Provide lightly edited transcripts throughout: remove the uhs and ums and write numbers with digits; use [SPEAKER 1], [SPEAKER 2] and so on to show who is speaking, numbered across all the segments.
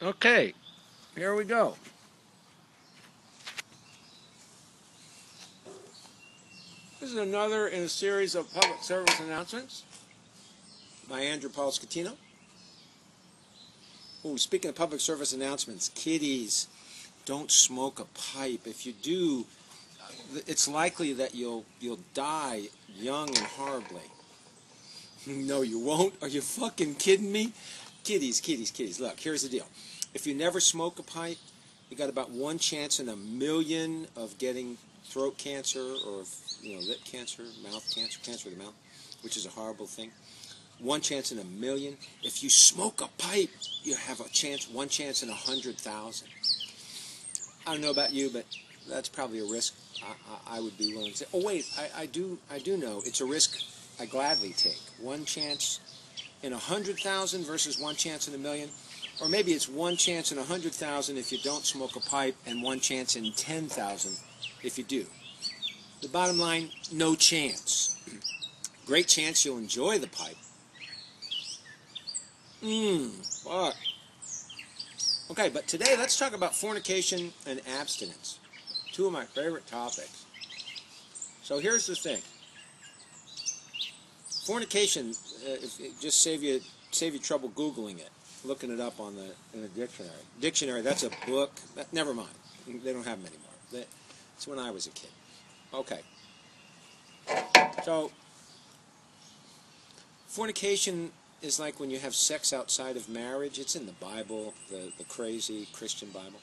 [SPEAKER 1] Okay, here we go. This is another in a series of public service announcements by Andrew Paul Scatino. Oh, speaking of public service announcements, kiddies, don't smoke a pipe. If you do, it's likely that you'll die young and horribly. No, you won't. Are you fucking kidding me? Kiddies. Look, here's the deal. If you never smoke a pipe, you got about 1 chance in a million of getting throat cancer or lip cancer, mouth cancer, cancer of the mouth, which is a horrible thing. 1 chance in a million. If you smoke a pipe, you have a chance, 1 chance in 100,000. I don't know about you, but that's probably a risk I would be willing to say. Oh wait, I do know it's a risk I gladly take. 1 chance in 100,000 versus 1 chance in a million, or maybe it's 1 chance in 100,000 if you don't smoke a pipe, and 1 chance in 10,000 if you do. The bottom line, no chance. Great chance you'll enjoy the pipe. Fuck. Okay, but today let's talk about fornication and abstinence. Two of my favorite topics. So here's the thing. Fornication, just save you trouble Googling it, looking it up in a dictionary. Dictionary, that's a book. Never mind. They don't have them anymore. It's when I was a kid. Okay. So, fornication is like when you have sex outside of marriage. It's in the Bible, the crazy Christian Bible.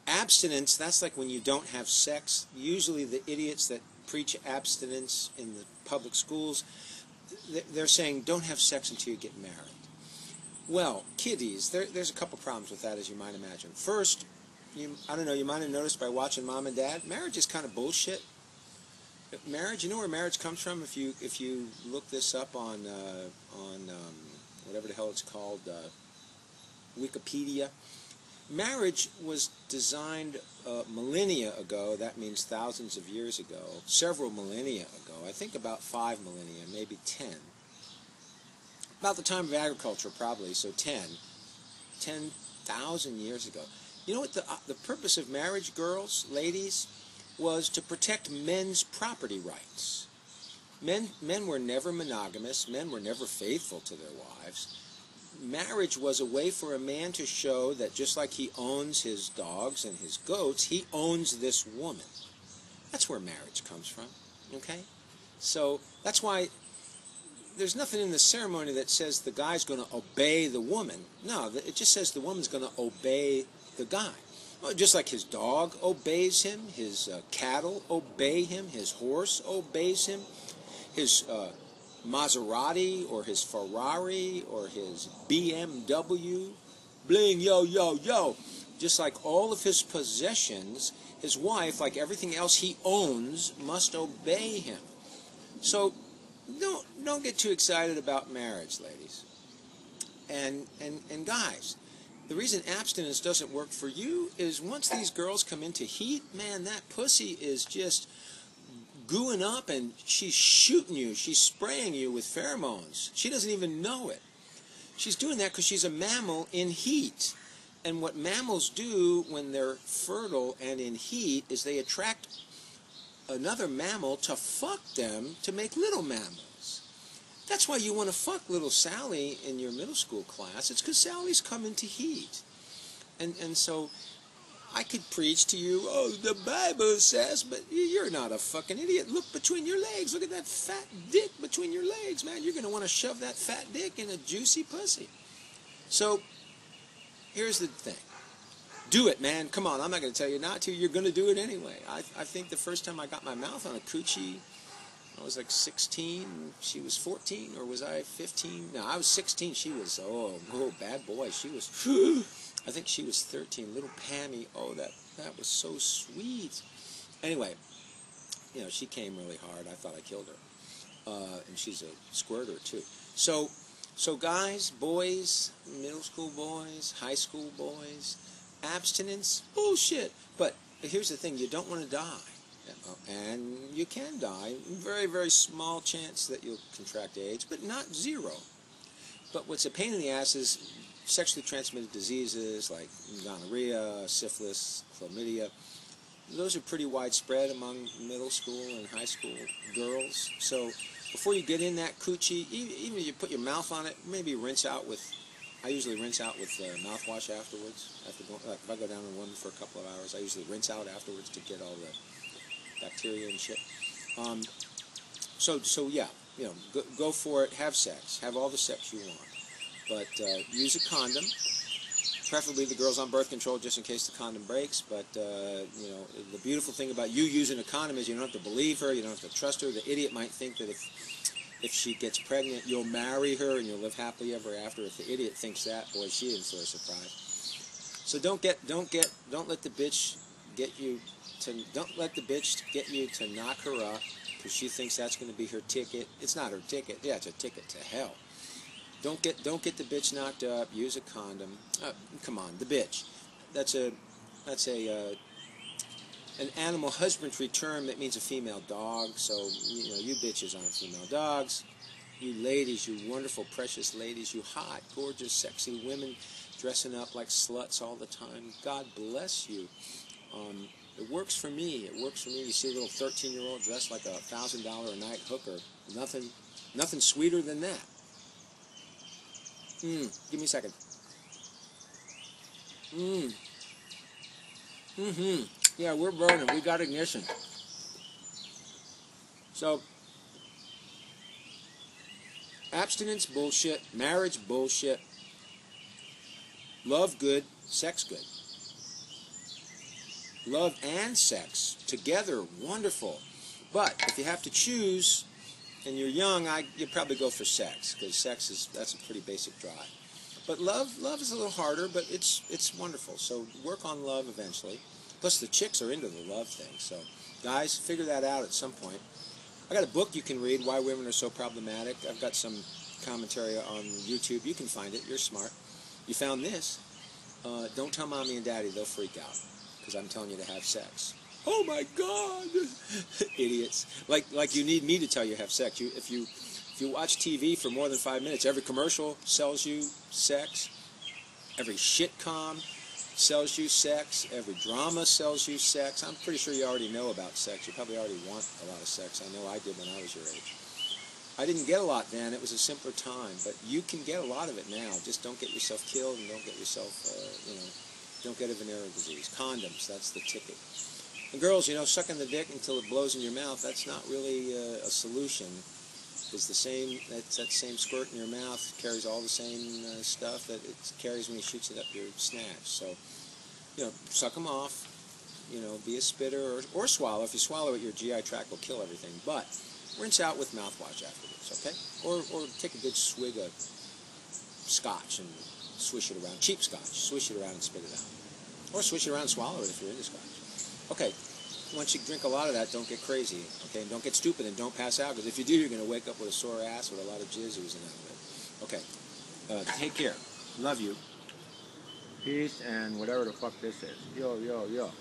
[SPEAKER 1] Abstinence, that's like when you don't have sex. Usually the idiots that preach abstinence in the public schools, they're saying don't have sex until you get married. Well, kiddies, there's a couple problems with that, as you might imagine. First, I don't know, you might have noticed by watching Mom and Dad, marriage is kind of bullshit. Marriage, you know where marriage comes from? If you look this up on whatever the hell it's called, Wikipedia. Marriage was designed millennia ago. That means thousands of years ago, several millennia ago. I think about 5 millennia, maybe 10. About the time of agriculture, probably. So 10,000 years ago. You know what the purpose of marriage, girls, ladies, was to protect men's property rights. Men were never monogamous. Men were never faithful to their wives. Marriage was a way for a man to show that just like he owns his dogs and his goats, he owns this woman. That's where marriage comes from, okay? So that's why there's nothing in the ceremony that says the guy's going to obey the woman. No, it just says the woman's going to obey the guy. Well, just like his dog obeys him, his cattle obey him, his horse obeys him, his Maserati or his Ferrari or his BMW, bling, yo. Just like all of his possessions, his wife, like everything else he owns, must obey him. So don't get too excited about marriage, ladies. And guys, the reason abstinence doesn't work for you is once these girls come into heat, man, that pussy is just gooing up and she's shooting you. She's spraying you with pheromones. She doesn't even know it. She's doing that because she's a mammal in heat. And what mammals do when they're fertile and in heat is they attract another mammal to fuck them to make little mammals. That's why you want to fuck little Sally in your middle school class. It's because Sally's coming to heat. And so I could preach to you, oh, the Bible says, but you're not a fucking idiot. Look between your legs. Look at that fat dick between your legs, man. You're going to want to shove that fat dick in a juicy pussy. So here's the thing. Do it, man. Come on, I'm not going to tell you not to. You're going to do it anyway. I think the first time I got my mouth on a coochie, I was like 16, she was 14, or was I 15? No, I was 16, she was, oh, bad boy. She was, I think she was 13, little Pammy. Oh, that was so sweet. Anyway, she came really hard. I thought I killed her. And she's a squirter, too. So guys, boys, middle school boys, high school boys, abstinence, bullshit. But here's the thing, you don't want to die. And you can die. Very, very small chance that you'll contract AIDS, but not zero. But what's a pain in the ass is sexually transmitted diseases like gonorrhea, syphilis, chlamydia. Those are pretty widespread among middle school and high school girls. So before you get in that coochie, even if you put your mouth on it, maybe rinse out with, I usually rinse out with mouthwash afterwards. Like if I go down on one for a couple of hours, I usually rinse out afterwards to get all the bacteria and shit. So yeah, you know, go for it, have sex, have all the sex you want. But use a condom. Preferably the girl's on birth control just in case the condom breaks, but you know, the beautiful thing about you using a condom is you don't have to believe her, you don't have to trust her. The idiot might think that if she gets pregnant, you'll marry her and you'll live happily ever after. If the idiot thinks that, boy, she in for a surprise. So don't let the bitch get you to knock her up because she thinks that's going to be her ticket. It's not her ticket. Yeah, it's a ticket to hell. Don't get the bitch knocked up. Use a condom. Come on, the bitch. That's an animal husbandry term that means a female dog. So you know, you bitches aren't female dogs. You ladies, you wonderful, precious ladies, you hot, gorgeous, sexy women dressing up like sluts all the time. God bless you. It works for me. It works for me. You see a little 13-year-old dressed like a $1,000 a night hooker. Nothing sweeter than that. Give me a second. Yeah, we're burning. We got ignition. So, abstinence bullshit, marriage bullshit, love good, sex good. Love and sex together, wonderful. But if you have to choose, and you're young, you'd probably go for sex, because that's a pretty basic drive. But love is a little harder, but it's wonderful. So work on love eventually. Plus the chicks are into the love thing. So guys, figure that out at some point. I got a book you can read, Why Women Are So Problematic. I've got some commentary on YouTube. You can find it. You're smart. You found this. Don't tell mommy and daddy. They'll freak out, because I'm telling you to have sex. Oh my God, idiots! Like you need me to tell you have sex. If you watch TV for more than 5 minutes, every commercial sells you sex. Every shitcom sells you sex. Every drama sells you sex. I'm pretty sure you already know about sex. You probably already want a lot of sex. I know I did when I was your age. I didn't get a lot then. It was a simpler time. But you can get a lot of it now. Just don't get yourself killed and don't get yourself, don't get a venereal disease. Condoms, that's the ticket. And girls, sucking the dick until it blows in your mouth, that's not really a solution. Because that same squirt in your mouth carries all the same stuff that it carries when he shoots it up your snatch. So, suck them off. Be a spitter or swallow. If you swallow it, your GI tract will kill everything. But rinse out with mouthwash afterwards, okay? Or take a good swig of scotch and swish it around. Cheap scotch. Swish it around and spit it out. Or swish it around and swallow it if you're into scotch. Okay, once you drink a lot of that, don't get crazy, okay? And don't get stupid and don't pass out, because if you do, you're going to wake up with a sore ass with a lot of jizz oozing out of it. Okay, take care. Love you. Peace and whatever the fuck this is. Yo, yo, yo.